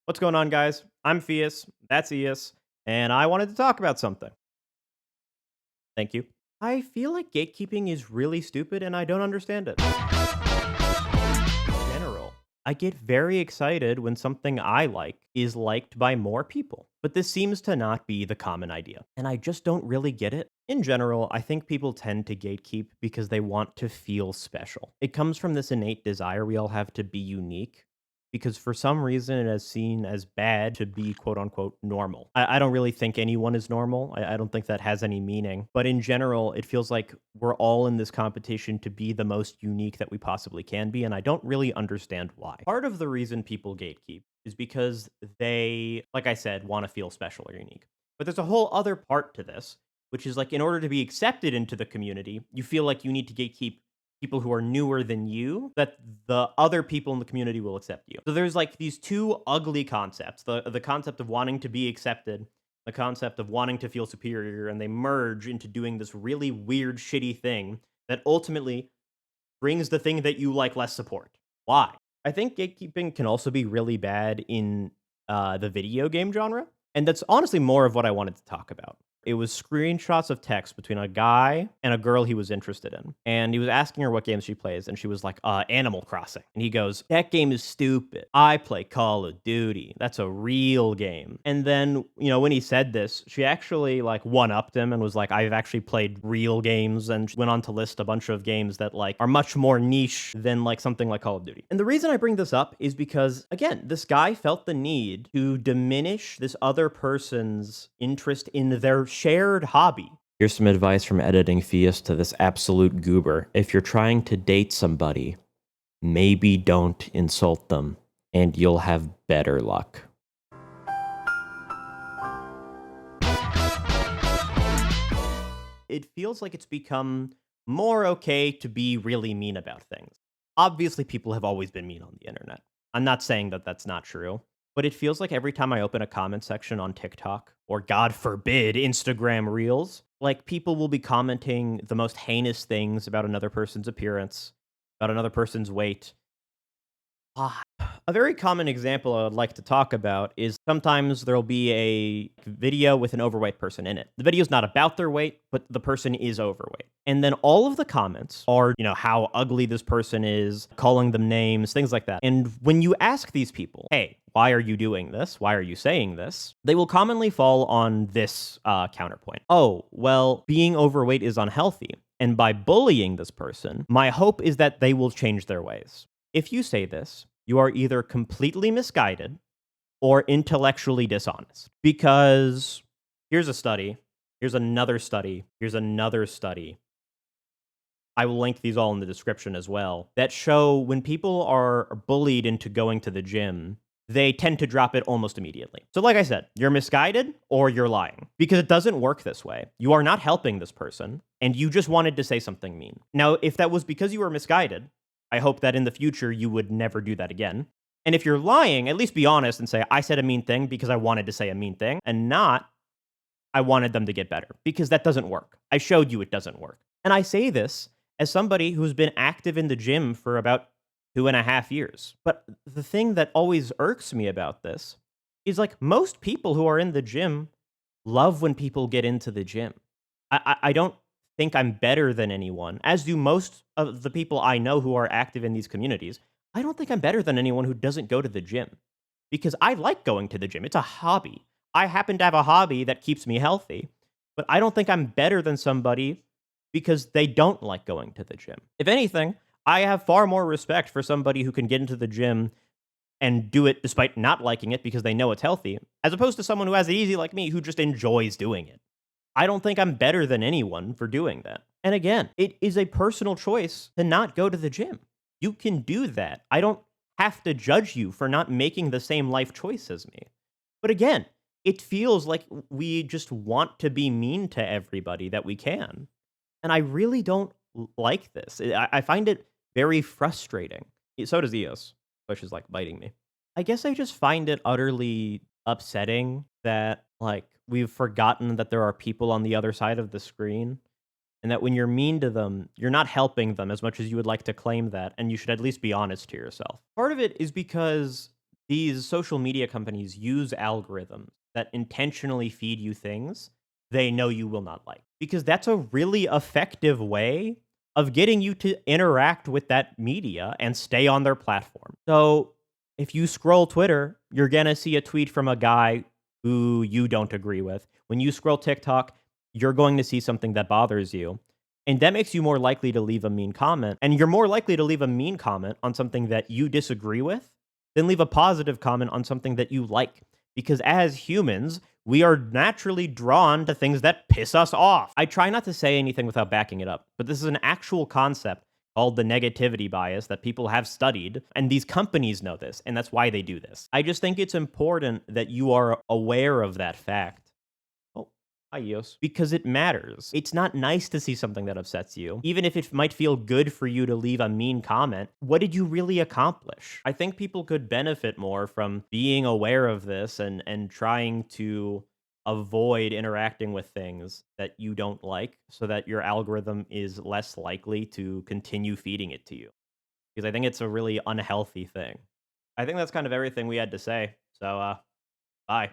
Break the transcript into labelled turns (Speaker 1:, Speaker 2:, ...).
Speaker 1: What's going on, guys? I'm Pheus, that's Eos, and I wanted to talk about something. Thank you. I feel like gatekeeping is really stupid and I don't understand it. In general, I get very excited when something I like is liked by more people, but this seems to not be the common idea, and I just don't really get it. In general, I think people tend to gatekeep because they want to feel special. It comes from this innate desire we all have to be unique, because for some reason it is seen as bad to be quote unquote normal. I don't really think anyone is normal. I don't think that has any meaning. But in general, it feels like we're all in this competition to be the most unique that we possibly can be. And I don't really understand why. Part of the reason people gatekeep is because they, like I said, want to feel special or unique. But there's a whole other part to this, which is like in order to be accepted into the community, you feel like you need to gatekeep people who are newer than you, that the other people in the community will accept you. So there's like these two ugly concepts, the concept of wanting to be accepted, the concept of wanting to feel superior, and they merge into doing this really weird, shitty thing that ultimately brings the thing that you like less support. Why? I think gatekeeping can also be really bad in the video game genre, and that's honestly more of what I wanted to talk about. It was screenshots of text between a guy and a girl he was interested in. And he was asking her what games she plays, and she was like, Animal Crossing. And he goes, that game is stupid. I play Call of Duty. That's a real game. And then, when he said this, she actually like one-upped him and was like, I've actually played real games, and she went on to list a bunch of games that like are much more niche than like something like Call of Duty. And the reason I bring this up is because, again, this guy felt the need to diminish this other person's interest in their shared hobby.
Speaker 2: Here's some advice from editing Pheus to this absolute goober. If you're trying to date somebody, maybe don't insult them, and you'll have better luck.
Speaker 1: It feels like it's become more okay to be really mean about things. Obviously, people have always been mean on the internet. I'm not saying that that's not true, but it feels like every time I open a comment section on TikTok, or God forbid, Instagram Reels, like people will be commenting the most heinous things about another person's appearance, about another person's weight. Ah, a very common example I would like to talk about is sometimes there'll be a video with an overweight person in it. The video's not about their weight, but the person is overweight. And then all of the comments are, how ugly this person is, calling them names, things like that. And when you ask these people, hey, why are you doing this? Why are you saying this? They will commonly fall on this counterpoint. Oh, well, being overweight is unhealthy. And by bullying this person, my hope is that they will change their ways. If you say this, you are either completely misguided or intellectually dishonest. Because here's a study, here's another study, here's another study. I will link these all in the description as well, that show when people are bullied into going to the gym, they tend to drop it almost immediately. So like I said, you're misguided or you're lying, because it doesn't work this way. You are not helping this person, and you just wanted to say something mean. Now, if that was because you were misguided, I hope that in the future you would never do that again. And if you're lying, at least be honest and say, I said a mean thing because I wanted to say a mean thing, and not, I wanted them to get better, because that doesn't work. I showed you it doesn't work. And I say this as somebody who's been active in the gym for about 2.5 years. But the thing that always irks me about this is like most people who are in the gym love when people get into the gym. I don't think I'm better than anyone, as do most of the people I know who are active in these communities. I don't think I'm better than anyone who doesn't go to the gym, because I like going to the gym. It's a hobby. I happen to have a hobby that keeps me healthy, but I don't think I'm better than somebody because they don't like going to the gym. If anything, I have far more respect for somebody who can get into the gym and do it despite not liking it because they know it's healthy, as opposed to someone who has it easy like me who just enjoys doing it. I don't think I'm better than anyone for doing that. And again, it is a personal choice to not go to the gym. You can do that. I don't have to judge you for not making the same life choice as me. But again, it feels like we just want to be mean to everybody that we can. And I really don't like this. I find it very frustrating. So does Eos, which is like biting me. I guess I just find it utterly upsetting that like we've forgotten that there are people on the other side of the screen, and that when you're mean to them, you're not helping them as much as you would like to claim that, and you should at least be honest to yourself. Part of it is because These social media companies use algorithms that intentionally feed you things they know you will not like, because that's a really effective way of getting you to interact with that media and stay on their platform. So if you scroll Twitter, you're going to see a tweet from a guy who you don't agree with. When you scroll TikTok, you're going to see something that bothers you. And that makes you more likely to leave a mean comment. And you're more likely to leave a mean comment on something that you disagree with than leave a positive comment on something that you like. Because as humans, we are naturally drawn to things that piss us off. I try not to say anything without backing it up, but this is an actual concept called the negativity bias that people have studied, and these companies know this, and that's why they do this. I just think it's important that you are aware of that fact. Oh, hi, Eos. Because it matters. It's not nice to see something that upsets you. Even if it might feel good for you to leave a mean comment, what did you really accomplish? I think people could benefit more from being aware of this and trying to avoid interacting with things that you don't like so that your algorithm is less likely to continue feeding it to you. Because I think it's a really unhealthy thing. I think that's kind of everything we had to say. So, bye.